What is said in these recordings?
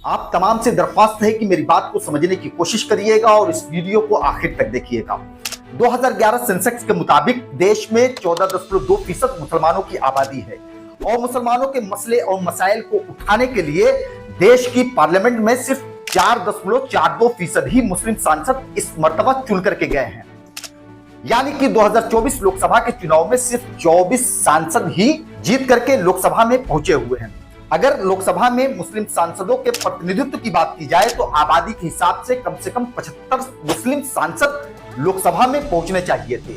आप तमाम से दरख्वास्त है कि मेरी बात को समझने की कोशिश करिएगा और इस वीडियो को आखिर तक देखिएगा। 2011 सेंसेक्स के मुताबिक देश में 14.2% मुसलमानों की आबादी है और मुसलमानों के मसले और मसाइल को उठाने के लिए देश की पार्लियामेंट में सिर्फ 4.42% ही मुस्लिम सांसद इस मर्तबा चुन करके गए हैं। यानी कि 2024 लोकसभा के चुनाव में सिर्फ 24 सांसद ही जीत करके लोकसभा में पहुंचे हुए हैं। अगर लोकसभा में मुस्लिम सांसदों के प्रतिनिधित्व की बात की जाए तो आबादी के हिसाब से कम 75 मुस्लिम सांसद लोकसभा में पहुंचने चाहिए थे।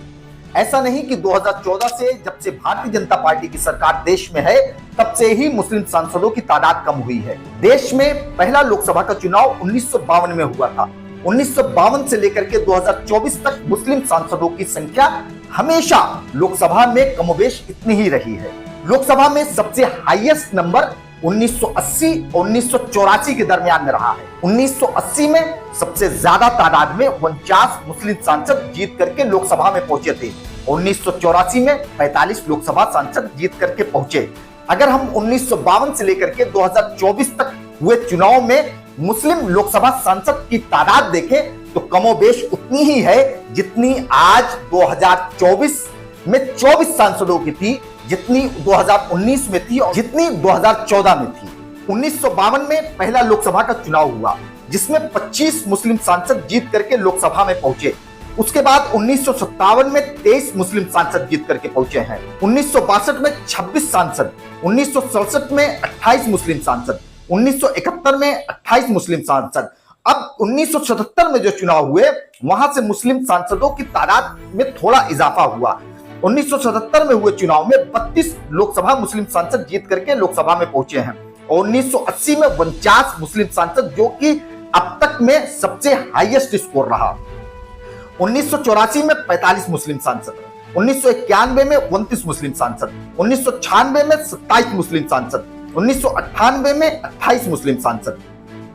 ऐसा नहीं कि 2014 से जब से भारतीय जनता पार्टी की सरकार देश में है तब से ही मुस्लिम सांसदों की तादाद कम हुई है। देश में पहला लोकसभा का चुनाव 1952 में हुआ था। 1952 से लेकर के 2024 तक मुस्लिम सांसदों की संख्या हमेशा लोकसभा में कमोबेश इतनी ही रही है। लोकसभा में सबसे हाईएस्ट नंबर 1980 और 1984 के दरमियान में रहा है। 1980 में सबसे ज्यादा तादाद में 49 मुस्लिम सांसद जीत करके लोकसभा में पहुंचे थे। 1984 में 45 लोकसभा सांसद जीत करके पहुंचे। अगर हम 1952 से लेकर के 2024 तक हुए चुनाव में मुस्लिम लोकसभा सांसद की तादाद देखें तो कमोबेश उतनी ही है जितनी आज 2024 में 24 सांसदों की थी, जितनी 2019 में थी और जितनी 2014 में थी। 1952 में पहला लोकसभा का चुनाव हुआ जिसमें 25 मुस्लिम सांसद जीत करके लोकसभा में पहुंचे। उसके बाद 1957 में 23 मुस्लिम सांसद जीत करके पहुंचे हैं। 1962 में 26 सांसद, 1967 में 28 मुस्लिम सांसद, 1971 में 28 मुस्लिम सांसद। अब 1977 में जो चुनाव हुए वहां से मुस्लिम सांसदों की तादाद में थोड़ा इजाफा हुआ। 1977 में हुए चुनाव में 32 लोकसभा मुस्लिम सांसद जीत करके लोकसभा में पहुंचे हैं और 1980 में 49 मुस्लिम सांसद, जो कि अब तक में सबसे हाईएस्ट स्कोर रहा। 1984 में 45 मुस्लिम सांसद, 1991 में 29 मुस्लिम सांसद, 1996 में 27 मुस्लिम सांसद, 1998 में 28 मुस्लिम सांसद,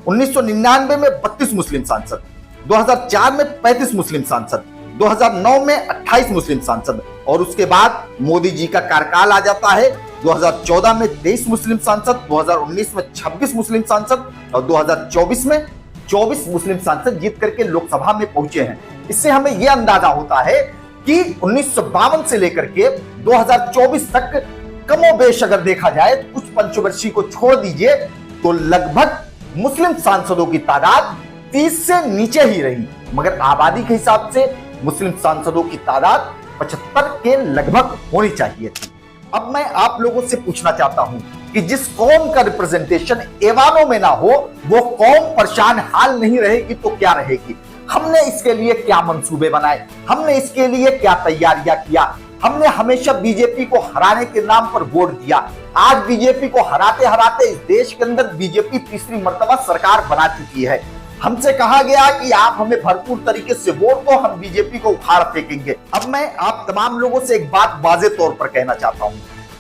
1999 में 32 मुस्लिम सांसद, 2004 में 35 मुस्लिम सांसद, 2009 में 28 मुस्लिम सांसद और उसके बाद मोदी जी का कार्यकाल आ जाता है। 2014 में 23 मुस्लिम सांसद, 2019 में 26 मुस्लिम सांसद और 2024 में 24 मुस्लिम सांसद जीत करके लोकसभा में पहुंचे हैं। इससे हमें यह अंदाजा होता है कि 1952 से लेकर के 2024 तक कमोबेश अगर देखा जाए तो कुछ पंचवर्षीय को छोड़ दीजिए तो लगभग मुस्लिम सांसदों की तादाद 30 से नीचे ही रही, मगर आबादी के हिसाब से मुस्लिम सांसदों की तादाद 75 के लगभग होनी चाहिए थी। अब मैं आप लोगों से पूछना चाहता हूं कि जिस कौम का रिप्रेजेंटेशन ऐवानों में ना हो वो कौम परेशान हाल नहीं रहेगी तो क्या रहेगी? हमने इसके लिए क्या मंसूबे बनाए, हमने इसके लिए क्या तैयारियां किया? हमने हमेशा बीजेपी को हराने के नाम पर वोट दिया। आज बीजेपी को हराते हराते इस देश के अंदर बीजेपी तीसरी मर्तबा सरकार बना चुकी है। हमसे कहा गया कि आप हमें भरपूर तरीके से वोट दो, हम बीजेपी को उखाड़ फेंकेंगे। अब मैं आप तमाम लोगों से एक बात वाज़ेह तौर पर कहना चाहता हूं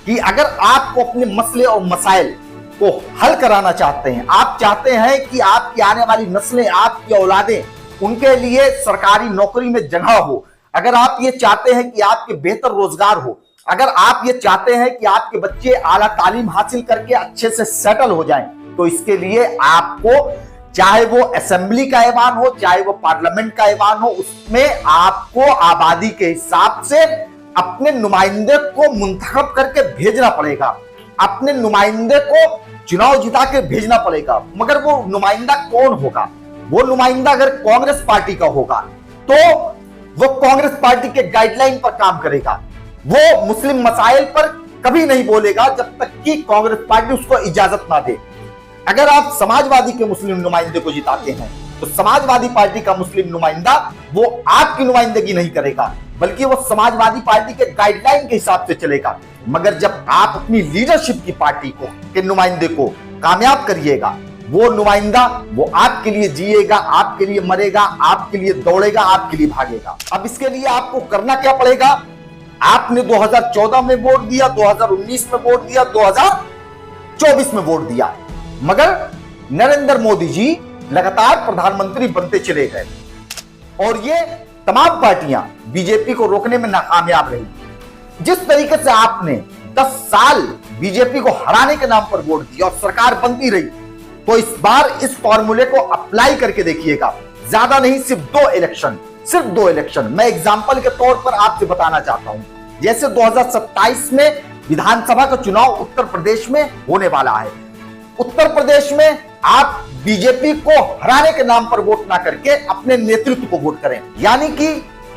कि अगर आपको अपने मसले और मसाइल को हल कराना चाहते हैं, आप चाहते हैं कि आपकी आने वाली नस्लें, आपकी औलादें, उनके लिए सरकारी नौकरी में जगह हो, अगर आप ये चाहते हैं कि आपके बेहतर रोजगार हो, अगर आप ये चाहते हैं कि आपके बच्चे आला तालीम हासिल करके अच्छे से सेटल हो जाएं, तो इसके लिए आपको, चाहे वो असेंबली का ऐवान हो, चाहे वो पार्लियामेंट का ऐवान हो, उसमें आपको आबादी के हिसाब से अपने नुमाइंदे को मुंतखब करके भेजना पड़ेगा। अपने नुमाइंदे को चुनाव जिता के भेजना पड़ेगा। मगर वो नुमाइंदा कौन होगा? वो नुमाइंदा अगर कांग्रेस पार्टी का होगा तो वो कांग्रेस पार्टी के गाइडलाइन पर काम करेगा। वो मुस्लिम मसाइल पर कभी नहीं बोलेगा जब तक कि कांग्रेस पार्टी उसको इजाजत ना दे। अगर आप समाजवादी के मुस्लिम नुमाइंदे को जिताते हैं तो समाजवादी पार्टी का मुस्लिम नुमाइंदा वो आपकी नुमाइंदगी नहीं करेगा, बल्कि वो समाजवादी पार्टी के गाइडलाइन के हिसाब से चलेगा। मगर जब आप अपनी लीडरशिप की पार्टी को के नुमाइंदे को कामयाब करिएगा, वो नुमाइंदा वो आपके लिए जिएगा, आपके लिए मरेगा, आपके लिए दौड़ेगा, आपके लिए भागेगा। अब इसके लिए आपको करना क्या पड़ेगा? आपने 2014 में वोट दिया, 2019 में वोट दिया, 2024 में वोट दिया, मगर नरेंद्र मोदी जी लगातार प्रधानमंत्री बनते चले गए और ये तमाम पार्टियां बीजेपी को रोकने में नाकामयाब रही। जिस तरीके से आपने 10 साल बीजेपी को हराने के नाम पर वोट दिया और सरकार बनती रही, तो इस बार इस फॉर्मूले को अप्लाई करके देखिएगा। ज्यादा नहीं, सिर्फ 2 इलेक्शन मैं एग्जांपल के तौर पर आपसे बताना चाहता हूं। जैसे 2027 में विधानसभा का चुनाव उत्तर प्रदेश में होने वाला है। उत्तर प्रदेश में आप बीजेपी को हराने के नाम पर वोट ना करके अपने नेतृत्व को वोट करें, यानी कि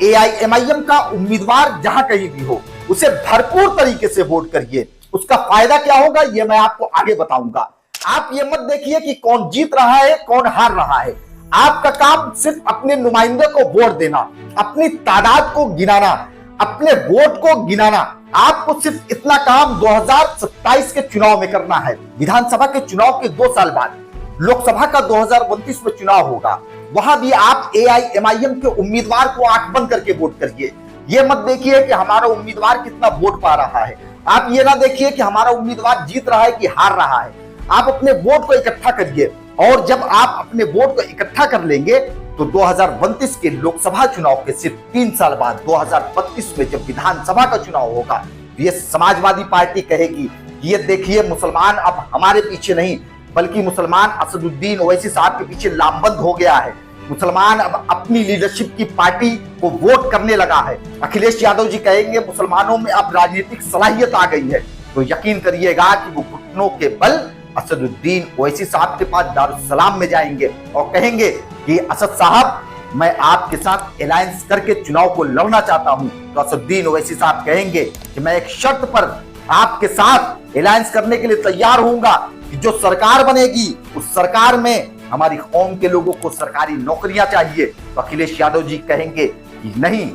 एआईएमआईएम का उम्मीदवार जहां कहीं भी हो उसे भरपूर तरीके से वोट करिए। उसका फायदा क्या होगा ये मैं आपको आगे बताऊंगा। आप ये मत देखिए कि कौन जीत रहा है कौन हार रहा है। आपका काम सिर्फ अपने नुमाइंदे को वोट देना, अपनी तादाद को गिनाना, अपने वोट को गिनाना। आपको सिर्फ इतना काम 2027 के चुनाव में करना है। विधानसभा के चुनाव के 2 साल बाद लोकसभा का 2029 में चुनाव होगा। वहां भी आप एआईएमआईएम के उम्मीदवार को आंख बंद करके वोट करिए। ये मत देखिए कि हमारा उम्मीदवार कितना वोट पा रहा है। आप ये ना देखिए कि हमारा उम्मीदवार जीत रहा है कि हार रहा है। आप अपने वोट को इकट्ठा करिए, और जब आप अपने वोट को इकट्ठा कर लेंगे तो 2029 के लोकसभा चुनाव के सिर्फ 3 साल बाद 2032 में जब विधानसभा का चुनाव होगा, ये समाजवादी पार्टी कहेगी ये देखिए मुसलमान अब हमारे पीछे नहीं बल्कि मुसलमान असदुद्दीन ओवैसी साहब के पीछे लामबंद हो गया है। मुसलमान अब अपनी लीडरशिप की पार्टी को वोट करने लगा है। अखिलेश यादव जी कहेंगे मुसलमानों में अब राजनीतिक सलाहियत आ गई है। तो यकीन करिएगा कि वो घुटनों के बल असदुद्दीन ओवैसी साहब के पास दारुस्सलाम में जाएंगे और कहेंगे कि असद साहब मैं आपके साथ अलायंस करके चुनाव को लड़ना चाहता हूं। तो असदुद्दीन ओवैसी साहब कहेंगे कि मैं एक शर्त पर आपके साथ अलायंस करने के लिए तैयार होऊंगा कि जो सरकार बनेगी उस सरकार में हमारी कौम के लोगों को सरकारी नौकरियां चाहिए। तो अखिलेश यादव जी कहेंगे कि नहीं,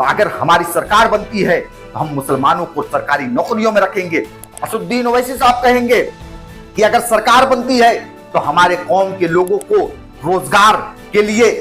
अगर हमारी सरकार बनती है तो हम मुसलमानों को सरकारी नौकरियों में रखेंगे। असदुद्दीन ओवैसी साहब कहेंगे कि अगर सरकार बनती है तो हमारे कौम के लोगों को रोजगार के लिए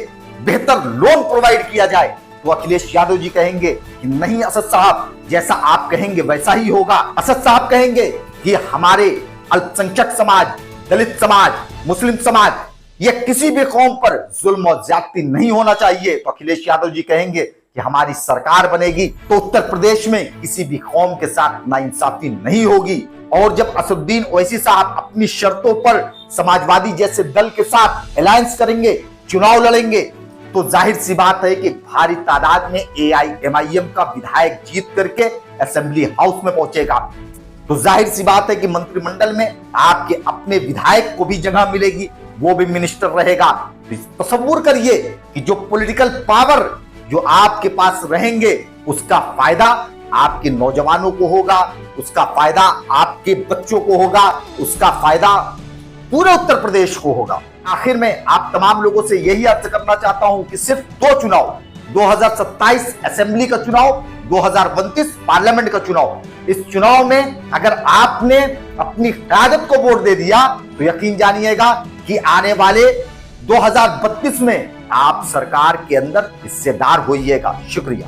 बेहतर लोन प्रोवाइड किया जाए। तो अखिलेश यादव जी कहेंगे कि नहीं असद साहब, जैसा आप कहेंगे वैसा ही होगा। असद साहब कहेंगे कि हमारे अल्पसंख्यक समाज, दलित समाज, मुस्लिम समाज, ये किसी भी कौम पर जुल्म और ज्यादती नहीं होना चाहिए। तो अखिलेश यादव जी कहेंगे कि हमारी सरकार बनेगी तो उत्तर प्रदेश में किसी भी कौम के साथ नाइंसाफी नहीं होगी। और जब असदुद्दीन ओवैसी साहब अपनी शर्तों पर समाजवादी जैसे दल के साथ अलायंस करेंगे, चुनाव लड़ेंगे, तो जाहिर सी बात है कि भारी तादाद में एआईएमआईएम का विधायक जीत करके असेंबली हाउस में पहुंचेगा। तो जाहिर सी बात है कि मंत्रिमंडल में आपके अपने विधायक को भी जगह मिलेगी, वो भी मिनिस्टर रहेगा। तो तसव्वुर करिए कि जो पॉलिटिकल पावर जो आपके पास रहेंगे उसका फायदा आपके नौजवानों को होगा, उसका फायदा आपके बच्चों को होगा, उसका फायदा पूरे उत्तर प्रदेश को होगा। आखिर में आप तमाम लोगों से यही अर्ज करना चाहता हूं कि सिर्फ 2 चुनाव, 2027 असेंबली का चुनाव, 2029 पार्लियामेंट का चुनाव, इस चुनाव में अगर आपने अपनी क़यादत को वोट दे दिया तो यकीन जानिएगा कि आने वाले 2032 में आप सरकार के अंदर हिस्सेदार होइएगा। शुक्रिया।